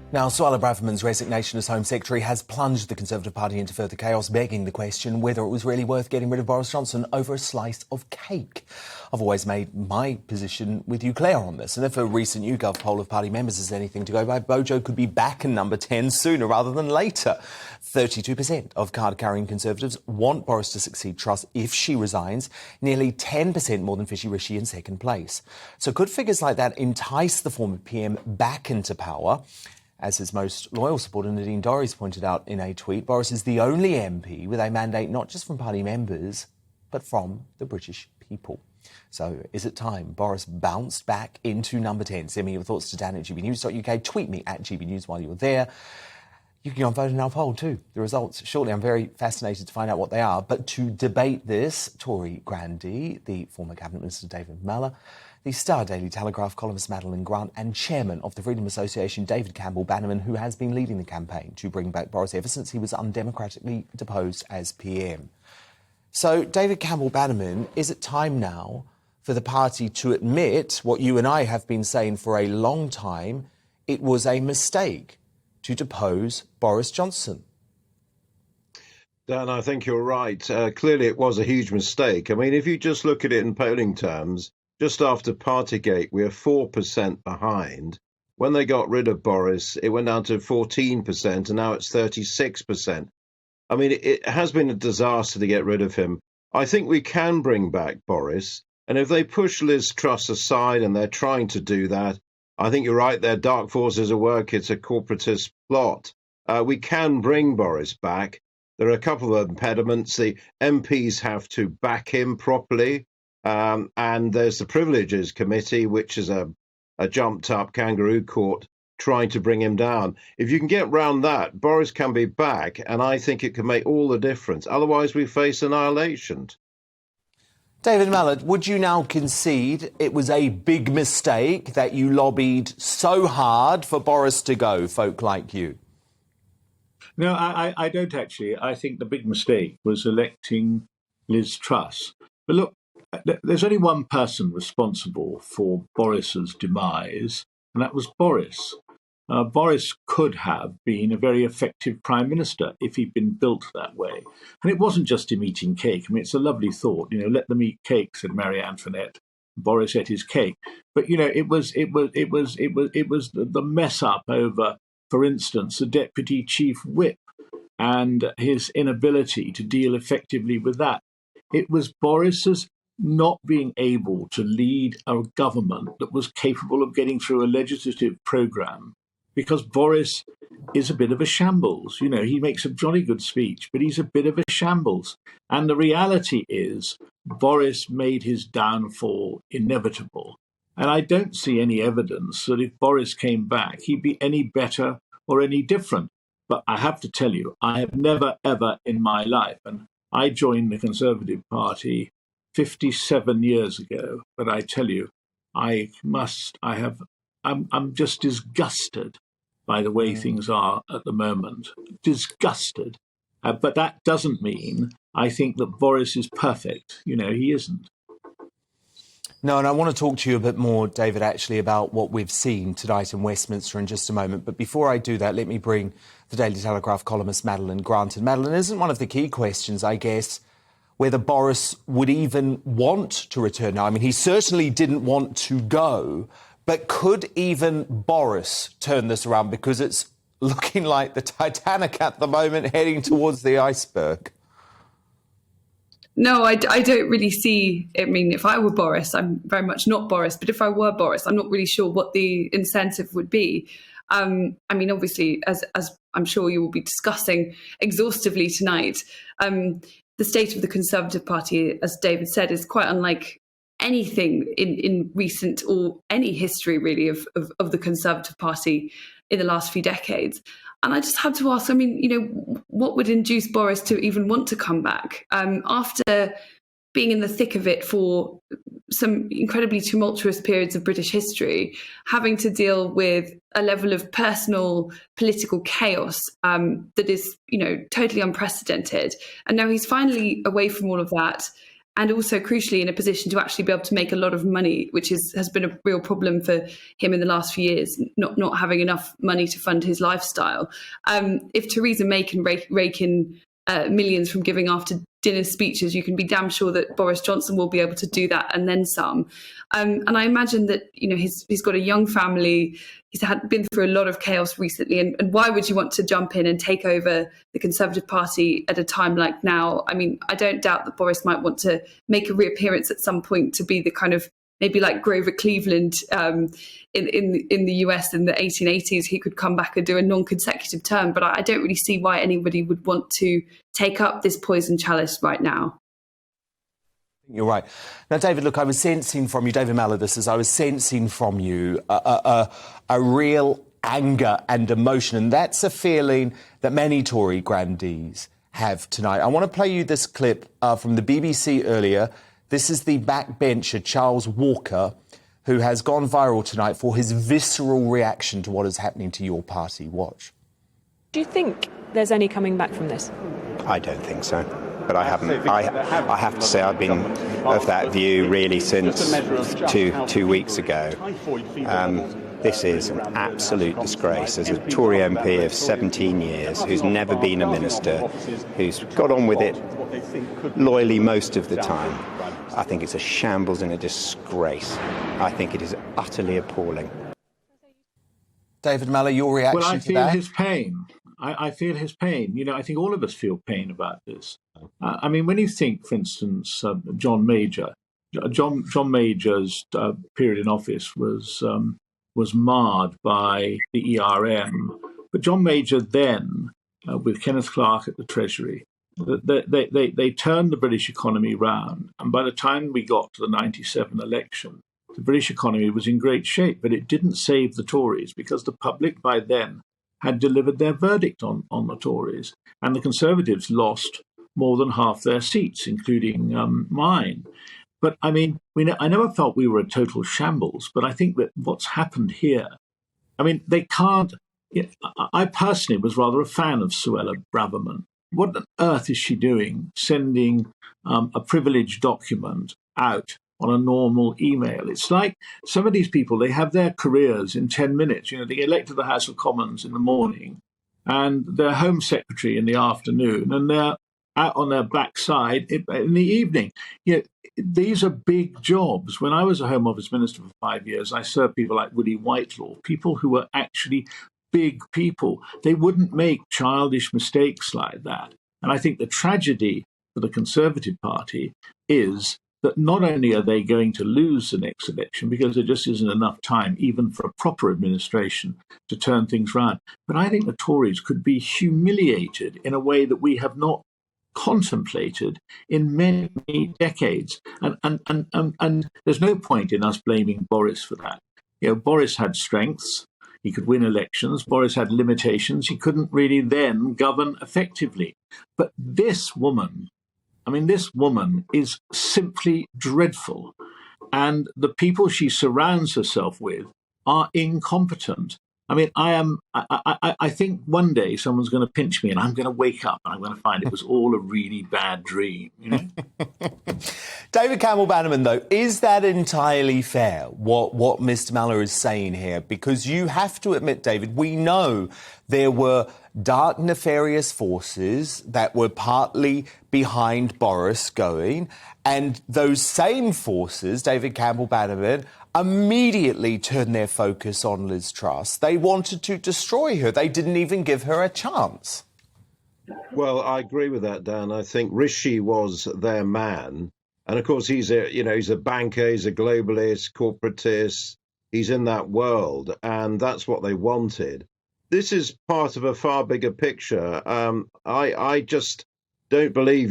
Now, Suella Braverman's resignation as Home Secretary has plunged the Conservative Party into further chaos, begging the question whether it was really worth getting rid of Boris Johnson over a slice of cake. I've always made my position with you clear on this, and if a recent YouGov poll of party members is anything to go by, Bojo could be back in number 10 sooner rather than later. 32% of card-carrying Conservatives want Boris to succeed Truss if she resigns, nearly 10% more than Fishy Rishi in second place. So could figures like that entice the former PM back into power? As his most loyal supporter, Nadine Dorries, pointed out in a tweet, Boris is the only MP with a mandate not just from party members, but from the British people. So is it time Boris bounced back into number 10? Send me your thoughts to Dan at GBNews.uk. Tweet me at GBNews while you're there. You can go and vote in our poll too. The results shortly. I'm very fascinated to find out what they are. But to debate this, Tory grandee, the former Cabinet Minister David Mallor, the Star Daily Telegraph columnist Madeline Grant, and Chairman of the Freedom Association David Campbell-Bannerman, who has been leading the campaign to bring back Boris ever since he was undemocratically deposed as PM. So, David Campbell-Bannerman, is it time now for the party to admit what you and I have been saying for a long time? It was a mistake to depose Boris Johnson. Dan, I think you're right. Clearly, it was a huge mistake. I mean, if you just look at it in polling terms, just after Partygate, we are 4% behind. When they got rid of Boris, it went down to 14%, and now it's 36%. I mean, it has been a disaster to get rid of him. I think we can bring back Boris, and if they push Liz Truss aside, and they're trying to do that, I think you're right, their dark forces at work. It's a corporatist plot. We can bring Boris back. There are a couple of impediments. The MPs have to back him properly. And there's the Privileges Committee, which is a jumped-up kangaroo court trying to bring him down. If you can get round that, Boris can be back, and I think it can make all the difference. Otherwise, we face annihilation. David Mallor, would you now concede it was a big mistake that you lobbied so hard for Boris to go, folk like you? No, I don't actually. I think the big mistake was electing Liz Truss. But look, there's only one person responsible for Boris's demise, and that was Boris. Boris could have been a very effective prime minister if he'd been built that way. And it wasn't just him eating cake. I mean, it's a lovely thought. You know, let them eat cake, said Marie Antoinette. Boris ate his cake. But, you know, it was the mess up over, for instance, the deputy chief whip and his inability to deal effectively with that. It was Boris's not being able to lead a government that was capable of getting through a legislative programme, because Boris is a bit of a shambles. You know, he makes a jolly good speech, but he's a bit of a shambles. And the reality is Boris made his downfall inevitable. And I don't see any evidence that if Boris came back, he'd be any better or any different. But I have to tell you, I have never, ever in my life, and I joined the Conservative Party 57 years ago, but I tell you, I'm just disgusted by the way things are at the moment. Disgusted. But that doesn't mean I think that Boris is perfect. You know, he isn't. No, and I want to talk to you a bit more, David, actually, about what we've seen tonight in Westminster in just a moment. But before I do that, let me bring the Daily Telegraph columnist Madeline Grant. And Madeline, isn't one of the key questions, I guess, whether Boris would even want to return now? I mean, he certainly didn't want to go, but could even Boris turn this around? Because it's looking like the Titanic at the moment, heading towards the iceberg. No, I don't really see. I mean, if I were Boris, I'm very much not Boris, but if I were Boris, I'm not really sure what the incentive would be. I mean, obviously, as I'm sure you will be discussing exhaustively tonight, the state of the Conservative Party, as David said, is quite unlike anything in recent or any history, really, of the Conservative Party in the last few decades. And I just had to ask, I mean, you know, what would induce Boris to even want to come back after being in the thick of it for some incredibly tumultuous periods of British history, having to deal with a level of personal political chaos that is, you know, totally unprecedented. And now he's finally away from all of that. and also crucially in a position to actually be able to make a lot of money, which has been a real problem for him in the last few years, not having enough money to fund his lifestyle. If Theresa May can rake in millions from giving after dinner speeches, you can be damn sure that Boris Johnson will be able to do that and then some. And I imagine that, he's got a young family. He's been through a lot of chaos recently. And why would you want to jump in and take over the Conservative Party at a time like now? I mean, I don't doubt that Boris might want to make a reappearance at some point to be the kind of, maybe like Grover Cleveland in the US in the 1880s, he could come back and do a non-consecutive term. But I don't really see why anybody would want to take up this poison chalice right now. You're right. Now, David, look, I was sensing from you, David Malladis, I was sensing from you a real anger and emotion. And that's a feeling that many Tory grandees have tonight. I want to play you this clip from the BBC earlier. This is the backbencher, Charles Walker, who has gone viral tonight for his visceral reaction to what is happening to your party. Watch. Do you think there's any coming back from this? I don't think so. But I haven't. I have to say I've been of that view really since two weeks ago. This is an absolute disgrace. As a Tory MP of 17 years, who's never been a minister, who's got on with it loyally most of the time, I think it's a shambles and a disgrace. I think it is utterly appalling. David Mallow, your reaction to that? Well, I feel his pain. I feel his pain. I think all of us feel pain about this. I mean, when you think, for instance, John Major, John Major's period in office was marred by the ERM. But John Major then, with Kenneth Clarke at the Treasury, they turned the British economy round. And by the time we got to the 97 election, the British economy was in great shape, but it didn't save the Tories because the public by then had delivered their verdict on the Tories. And the Conservatives lost more than half their seats, including mine. But I mean, I never felt we were a total shambles, but I think that what's happened here, I mean, they can't. I personally was rather a fan of Suella Braverman. What on earth is she doing sending a privileged document out on a normal email? It's like some of these people, they have their careers in 10 minutes. They get elected to the House of Commons in the morning and they're Home Secretary in the afternoon and they're out on their backside in the evening. These are big jobs. When I was a Home Office Minister for 5 years, I served people like Willie Whitelaw, people who were actually big people. They wouldn't make childish mistakes like that. And I think the tragedy for the Conservative Party is that not only are they going to lose the next election because there just isn't enough time even for a proper administration to turn things around, but I think the Tories could be humiliated in a way that we have not contemplated in many, many decades. And there's no point in us blaming Boris for that. Boris had strengths. He could win elections. Boris had limitations. He couldn't really then govern effectively. But this woman is simply dreadful. And the people she surrounds herself with are incompetent. I mean, I think one day someone's going to pinch me and I'm going to wake up and I'm going to find it was all a really bad dream, David Campbell-Bannerman, though, is that entirely fair, what Mr. Mallow is saying here? Because you have to admit, David, we know there were dark, nefarious forces that were partly behind Boris going, and those same forces, David Campbell-Bannerman, immediately turned their focus on Liz Truss. They wanted to destroy her. They didn't even give her a chance. Well, I agree with that, Dan. I think Rishi was their man. And of course, he's a banker, he's a globalist, corporatist. He's in that world. And that's what they wanted. This is part of a far bigger picture. I just don't believe,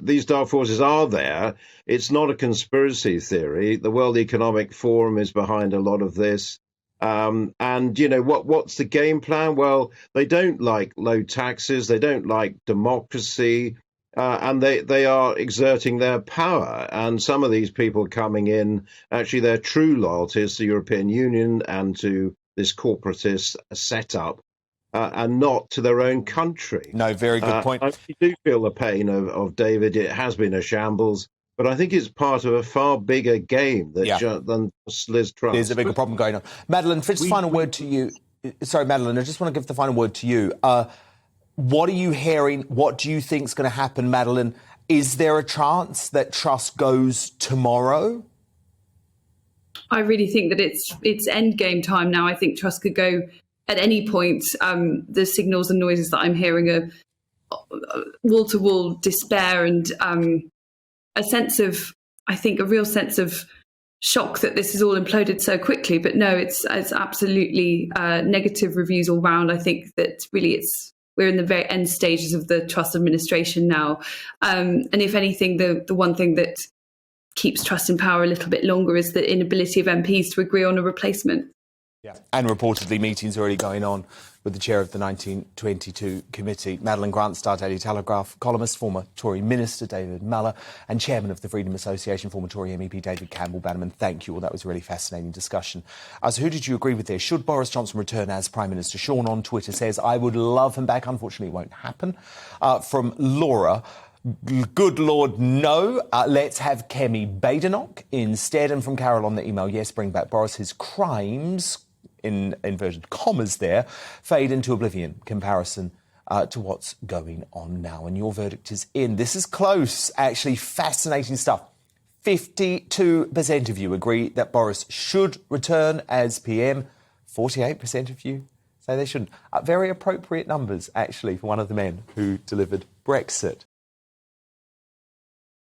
these dark forces are there. It's not a conspiracy theory. The World Economic Forum is behind a lot of this. And, what's the game plan? Well, they don't like low taxes. They don't like democracy. And they are exerting their power. And some of these people coming in, actually, their true loyalties to the European Union and to this corporatist setup. And not to their own country. No, very good point. I do feel the pain of David. It has been a shambles. But I think it's part of a far bigger game than Liz Truss. There's a bigger problem going on. Madeleine, just final word to you. Sorry, Madeleine, I just want to give the final word to you. What are you hearing? What do you think is going to happen, Madeleine? Is there a chance that Truss goes tomorrow? I really think that it's end game time now. I think Truss could go at any point. The signals and noises that I'm hearing are wall-to-wall despair and a real sense of shock that this has all imploded so quickly. But no, it's absolutely negative reviews all round. I think that really we're in the very end stages of the Truss administration now. And if anything, the one thing that keeps Truss in power a little bit longer is the inability of MPs to agree on a replacement. Yeah, and reportedly meetings already going on with the chair of the 1922 committee. Madeleine Grant, Star Daily Telegraph columnist, former Tory Minister David Muller, and chairman of the Freedom Association, former Tory MEP David Campbell-Bannerman. Thank you all. That was a really fascinating discussion. So who did you agree with there? Should Boris Johnson return as Prime Minister? Sean on Twitter says, I would love him back. Unfortunately, it won't happen. From Laura, good Lord, no. Let's have Kemi Badenoch instead. And from Carol on the email, yes, bring back Boris. His crimes, in inverted commas there, fade into oblivion comparison to what's going on now. And your verdict is in. This is close, actually. Fascinating stuff. 52% of you agree that Boris should return as PM. 48% of you say they shouldn't. Very appropriate numbers, actually, for one of the men who delivered Brexit.